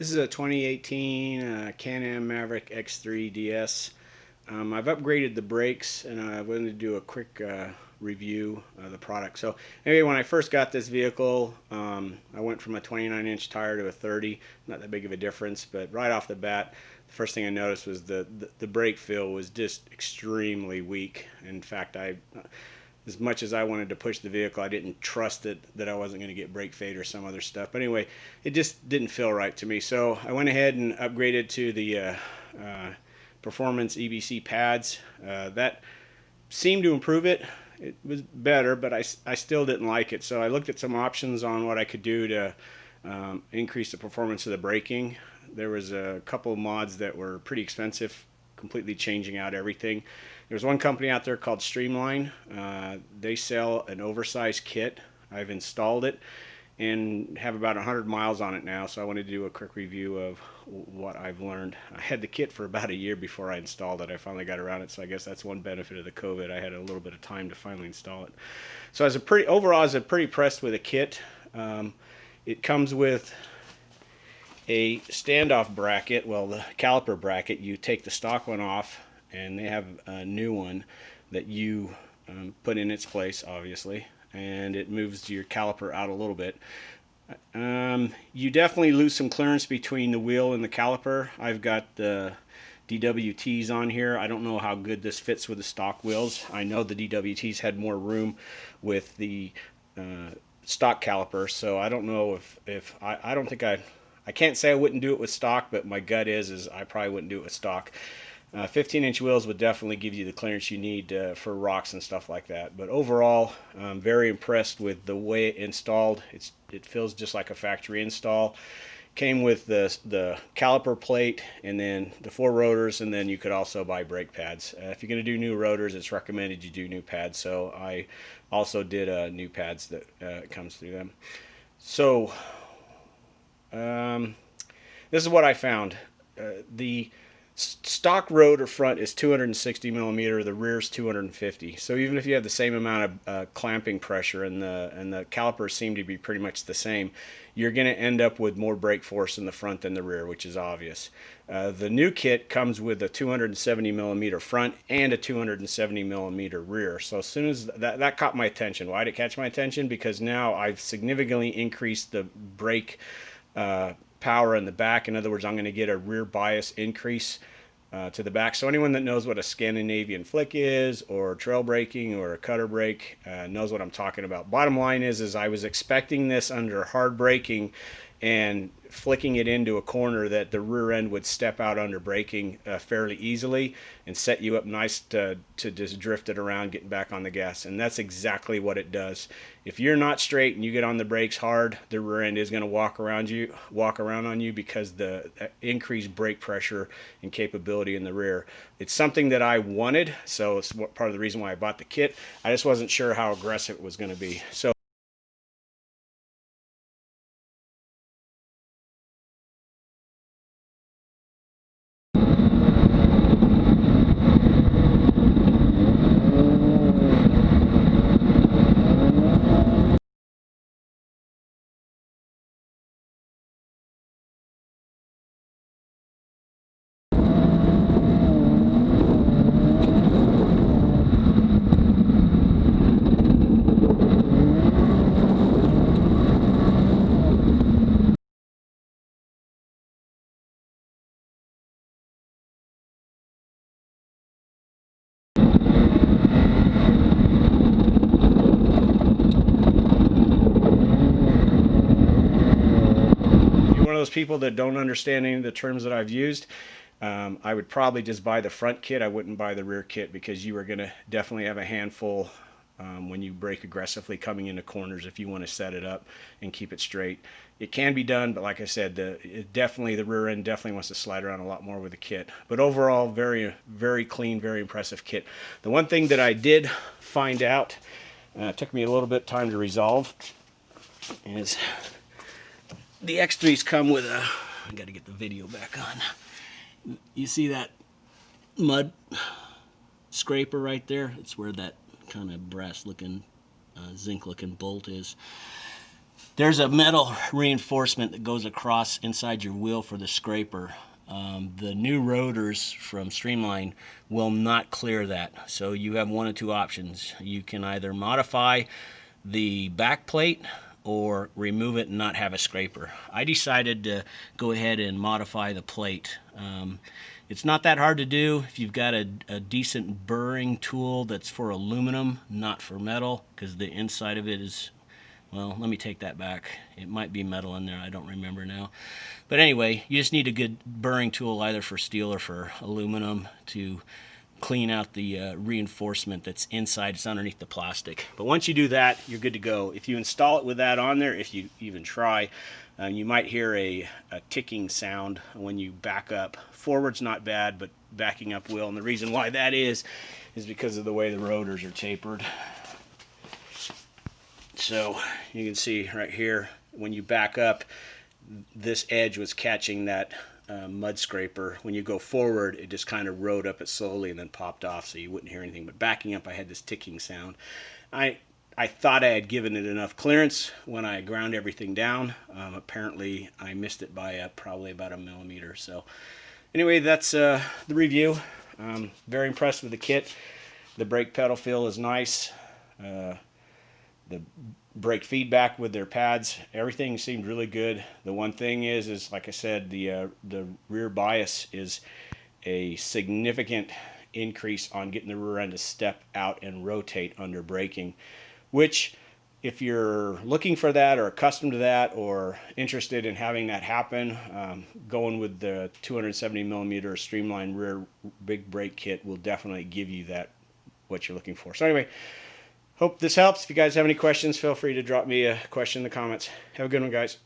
This is a 2018 Can-Am Maverick X3 DS. I've upgraded the brakes, and I wanted to do a quick review of the product. So anyway, when I first got this vehicle, I went from a 29-inch tire to a 30. Not that big of a difference, but right off the bat, the first thing I noticed was the brake feel was just extremely weak. In fact, as much as I wanted to push the vehicle, I didn't trust it that I wasn't going to get brake fade or some other stuff. But anyway, it just didn't feel right to me. So I went ahead and upgraded to the Performance EBC pads. That seemed to improve it. It was better, but I still didn't like it. So I looked at some options on what I could do to increase the performance of the braking. There was a couple of mods that were pretty expensive, completely changing out everything. There's one company out there called Streamline. They sell an oversized kit. I've installed it and have about 100 miles on it now, so I wanted to do a quick review of what I've learned. I had the kit for about a year before I installed it. I finally got around it, so I guess that's one benefit of the COVID. I had a little bit of time to finally install it. So overall, I was pretty impressed with the kit. It comes with a standoff bracket, well, the caliper bracket. You take the stock one off, and they have a new one that you put in its place, obviously, and it moves your caliper out a little bit. You definitely lose some clearance between the wheel and the caliper. I've got the DWTs on here. I don't know how good this fits with the stock wheels. I know the DWTs had more room with the stock caliper, so I don't know if I don't think I can't say I wouldn't do it with stock, but my gut is I probably wouldn't do it with stock. 15-inch wheels would definitely give you the clearance you need for rocks and stuff like that. But overall, I'm very impressed with the way it installed. It feels just like a factory install. Came with the caliper plate and then the 4 rotors, and then you could also buy brake pads. If you're going to do new rotors, it's recommended you do new pads. So I also did new pads that comes through them. So this is what I found. The stock rotor front is 260 millimeter, the rear is 250. So even if you have the same amount of clamping pressure and the calipers seem to be pretty much the same, you're going to end up with more brake force in the front than the rear, which is obvious. The new kit comes with a 270 millimeter front and a 270 millimeter rear. So as soon as that caught my attention. Why did it catch my attention? Because now I've significantly increased the brake power in the back. In other words, I'm going to get a rear bias increase to the back. So anyone that knows what a Scandinavian flick is, or trail braking, or a cutter brake, knows what I'm talking about. Bottom line is I was expecting this under hard braking and flicking it into a corner that the rear end would step out under braking fairly easily and set you up nice to just drift it around getting back on the gas. And that's exactly what it does. If you're not straight and you get on the brakes hard, the rear end is going to walk around on you because the increased brake pressure and capability in the rear. It's something that I wanted, so it's part of the reason why I bought the kit. I just wasn't sure how aggressive it was going to be. So one of those people that don't understand any of the terms that I've used, I would probably just buy the front kit. I wouldn't buy the rear kit, because you are going to definitely have a handful when you brake aggressively coming into corners if you want to set it up and keep it straight. It can be done, but like I said, the rear end definitely wants to slide around a lot more with the kit. But overall, very, very clean, very impressive kit. The one thing that I did find out, it took me a little bit of time to resolve, is the X3s come with a, I gotta get the video back on. You see that mud scraper right there? It's where that kind of brass looking, zinc looking bolt is. There's a metal reinforcement that goes across inside your wheel for the scraper. The new rotors from Streamline will not clear that. So you have one of two options. You can either modify the back plate or remove it and not have a scraper. I decided to go ahead and modify the plate. It's not that hard to do if you've got a decent burring tool that's for aluminum, not for metal, because the inside of it is, well, let me take that back. It might be metal in there, I don't remember now. But anyway, you just need a good burring tool either for steel or for aluminum to clean out the reinforcement that's inside. It's underneath the plastic. But once you do that, you're good to go. If you install it with that on there, if you even try, you might hear a ticking sound when you back up. Forward's not bad, but backing up will. And the reason why that is because of the way the rotors are tapered. So you can see right here, when you back up, this edge was catching that mud scraper. When you go forward, it just kind of rode up it slowly and then popped off, so you wouldn't hear anything. But backing up, I had this ticking sound. I thought I had given it enough clearance when I ground everything down. Apparently, I missed it by probably about 1 millimeter. So anyway, that's the review. Very impressed with the kit. The brake pedal feel is nice. The brake feedback with their pads, everything seemed really good. The one thing is like I said, the rear bias is a significant increase on getting the rear end to step out and rotate under braking, which if you're looking for that or accustomed to that or interested in having that happen, going with the 270 millimeter Streamline rear big brake kit will definitely give you that, what you're looking for. So anyway, hope this helps. If you guys have any questions, feel free to drop me a question in the comments. Have a good one, guys.